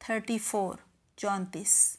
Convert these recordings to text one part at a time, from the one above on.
34।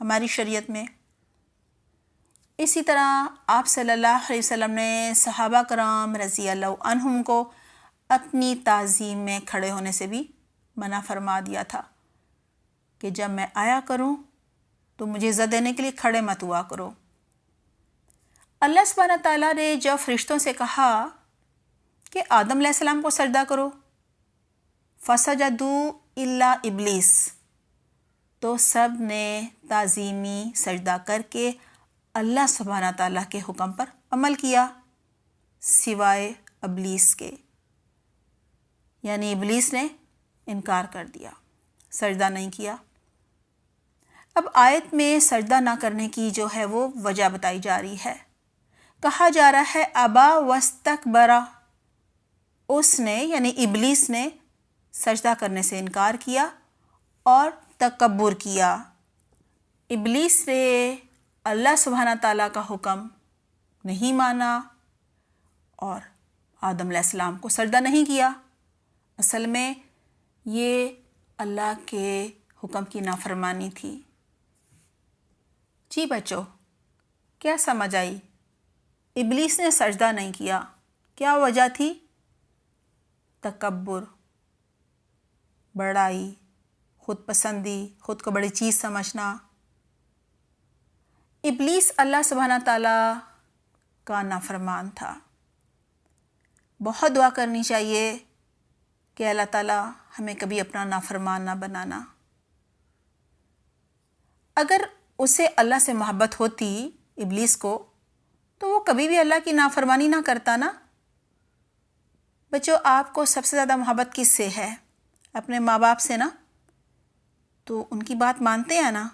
ہماری شریعت میں۔ اسی طرح آپ صلی اللہ علیہ وسلم نے صحابہ کرام رضی اللہ عنہم کو اپنی تعظیم میں کھڑے ہونے سے بھی منع فرما دیا تھا کہ جب میں آیا کروں تو مجھے عزت دینے کے لیے کھڑے مت ہوا کرو۔ اللہ سبحانہ تعالیٰ نے جب فرشتوں سے کہا کہ آدم علیہ السلام کو سجدہ کرو، فسجدوا الا ابلیس، تو سب نے تعظیمی سجدہ کر کے اللہ سبحانہ تعالیٰ کے حکم پر عمل کیا سوائے ابلیس کے، یعنی ابلیس نے انکار کر دیا، سجدہ نہیں کیا۔ اب آیت میں سجدہ نہ کرنے کی جو ہے وہ وجہ بتائی جا رہی ہے۔ کہا جا رہا ہے ابا واستکبر، اس نے یعنی ابلیس نے سجدہ کرنے سے انکار کیا اور تکبر کیا۔ ابلیس نے اللہ سبحانہ تعالیٰ کا حکم نہیں مانا اور آدم علیہ السلام کو سجدہ نہیں کیا۔ اصل میں یہ اللہ کے حکم کی نافرمانی تھی۔ جی بچوں، کیا سمجھ آئی؟ ابلیس نے سجدہ نہیں کیا، کیا وجہ تھی؟ تکبر، بڑائی، خود پسندی، خود کو بڑی چیز سمجھنا۔ ابلیس اللہ سبحانہ تعالیٰ کا نافرمان تھا۔ بہت دعا کرنی چاہیے کہ اللہ تعالیٰ ہمیں کبھی اپنا نافرمان نہ بنانا۔ اگر اسے اللہ سے محبت ہوتی ابلیس کو تو وہ کبھی بھی اللہ کی نافرمانی نہ کرتا نا۔ بچوں، آپ کو سب سے زیادہ محبت کس سے ہے؟ اپنے ماں باپ سے نا، تو ان کی بات مانتے ہیں نا؟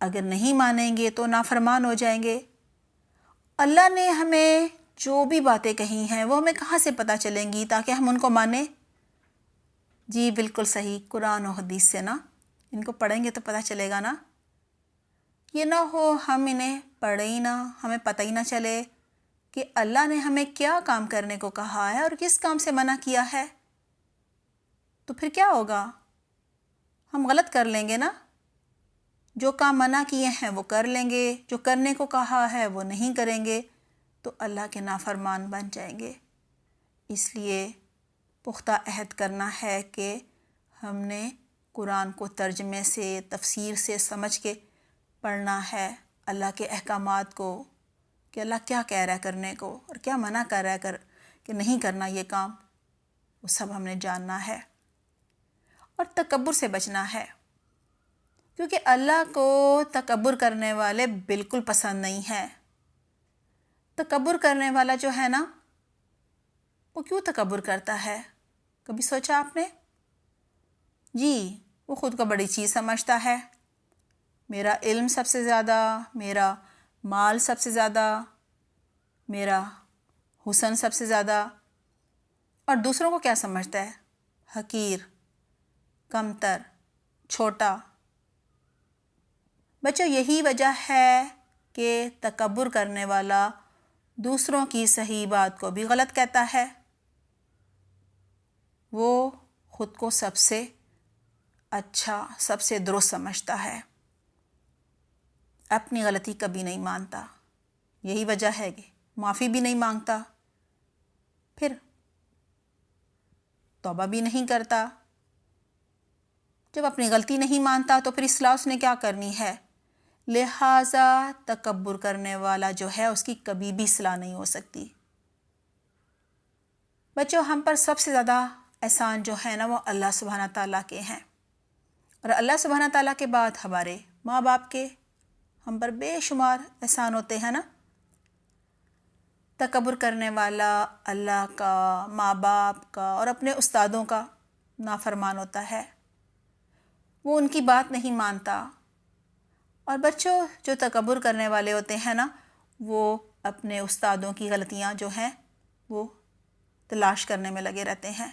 اگر نہیں مانیں گے تو نافرمان ہو جائیں گے۔ اللہ نے ہمیں جو بھی باتیں کہی ہیں وہ ہمیں کہاں سے پتہ چلیں گی تاکہ ہم ان کو مانیں؟ جی بالکل صحیح، قرآن و حدیث سے نا، ان کو پڑھیں گے تو پتہ چلے گا نا۔ یہ نہ ہو ہم انہیں پڑھیں ہی نہ، ہمیں پتہ ہی نہ چلے کہ اللہ نے ہمیں کیا کام کرنے کو کہا ہے اور کس کام سے منع کیا ہے، تو پھر کیا ہوگا؟ ہم غلط کر لیں گے نا۔ جو کام منع کیے ہیں وہ کر لیں گے، جو کرنے کو کہا ہے وہ نہیں کریں گے، تو اللہ کے نافرمان بن جائیں گے۔ اس لیے پختہ عہد کرنا ہے کہ ہم نے قرآن کو ترجمے سے، تفسیر سے سمجھ کے پڑھنا ہے، اللہ کے احکامات کو کہ اللہ کیا کہہ رہا ہے کرنے کو اور کیا منع کر رہا ہے کہ نہیں کرنا یہ کام، وہ سب ہم نے جاننا ہے۔ اور تکبر سے بچنا ہے، کیونکہ اللہ کو تکبر کرنے والے بالکل پسند نہیں ہیں۔ تکبر کرنے والا جو ہے نا، وہ کیوں تکبر کرتا ہے؟ کبھی سوچا آپ نے؟ جی، وہ خود کو بڑی چیز سمجھتا ہے۔ میرا علم سب سے زیادہ، میرا مال سب سے زیادہ، میرا حسن سب سے زیادہ، اور دوسروں کو کیا سمجھتا ہے؟ حقیر، کمتر، چھوٹا۔ بچوں، یہی وجہ ہے کہ تکبر کرنے والا دوسروں کی صحیح بات کو بھی غلط کہتا ہے۔ وہ خود کو سب سے اچھا، سب سے درست سمجھتا ہے، اپنی غلطی کبھی نہیں مانتا۔ یہی وجہ ہے کہ معافی بھی نہیں مانگتا، پھر توبہ بھی نہیں کرتا۔ جب اپنی غلطی نہیں مانتا تو پھر اصلاح اس نے کیا کرنی ہے؟ لہٰذا تکبر کرنے والا جو ہے اس کی کبھی بھی اصلاح نہیں ہو سکتی۔ بچوں، ہم پر سب سے زیادہ احسان جو ہے نا وہ اللہ سبحانہ تعالیٰ کے ہیں، اور اللہ سبحانہ تعالیٰ کے بعد ہمارے ماں باپ کے ہم پر بے شمار احسان ہوتے ہیں نا۔ تکبر کرنے والا اللہ کا، ماں باپ کا اور اپنے استادوں کا نافرمان ہوتا ہے، وہ ان کی بات نہیں مانتا۔ اور بچوں، جو تکبر کرنے والے ہوتے ہیں نا، وہ اپنے استادوں کی غلطیاں جو ہیں وہ تلاش کرنے میں لگے رہتے ہیں۔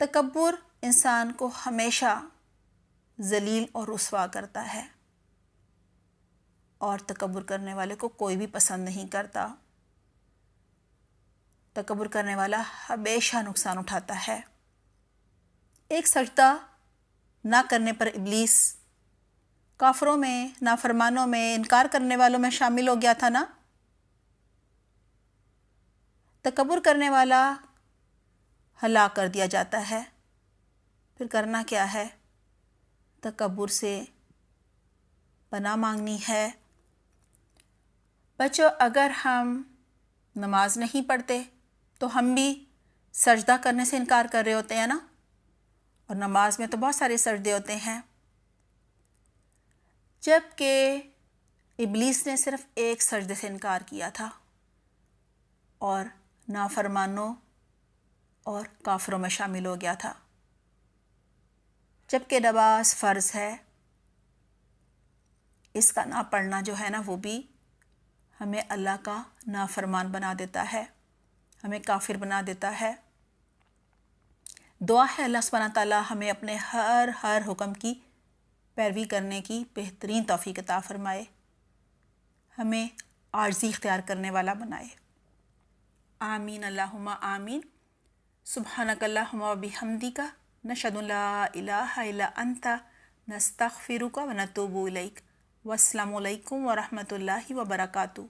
تکبر انسان کو ہمیشہ ذلیل اور رسوا کرتا ہے، اور تکبر کرنے والے کو کوئی بھی پسند نہیں کرتا۔ تکبر کرنے والا ہمیشہ نقصان اٹھاتا ہے۔ ایک سجدہ نہ کرنے پر ابلیس کافروں میں، نافرمانوں میں، انکار کرنے والوں میں شامل ہو گیا تھا نا۔ تکبر کرنے والا ہلاک کر دیا جاتا ہے۔ پھر کرنا کیا ہے؟ تکبر سے پناہ مانگنی ہے۔ بچوں، اگر ہم نماز نہیں پڑھتے تو ہم بھی سجدہ کرنے سے انکار کر رہے ہوتے ہیں نا، اور نماز میں تو بہت سارے سجدے ہوتے ہیں۔ جب کہ ابلیس نے صرف ایک سجدے سے انکار کیا تھا اور نافرمانوں اور کافروں میں شامل ہو گیا تھا، جبکہ نماز فرض ہے۔ اس کا نہ پڑھنا جو ہے نا، وہ بھی ہمیں اللہ کا نافرمان بنا دیتا ہے، ہمیں کافر بنا دیتا ہے۔ دعا ہے اللہ سبحانہ تعالیٰ ہمیں اپنے ہر حکم کی پیروی کرنے کی بہترین توفیق عطا فرمائے، ہمیں عاجزی اختیار کرنے والا بنائے۔ آمین اللہم آمین۔ سبحانک اللہم و بحمدک، نشہد ان لا الہ الا انت، نستغفرک و نتوب الیک۔ والسلام علیکم ورحمۃ اللہ وبرکاتہ۔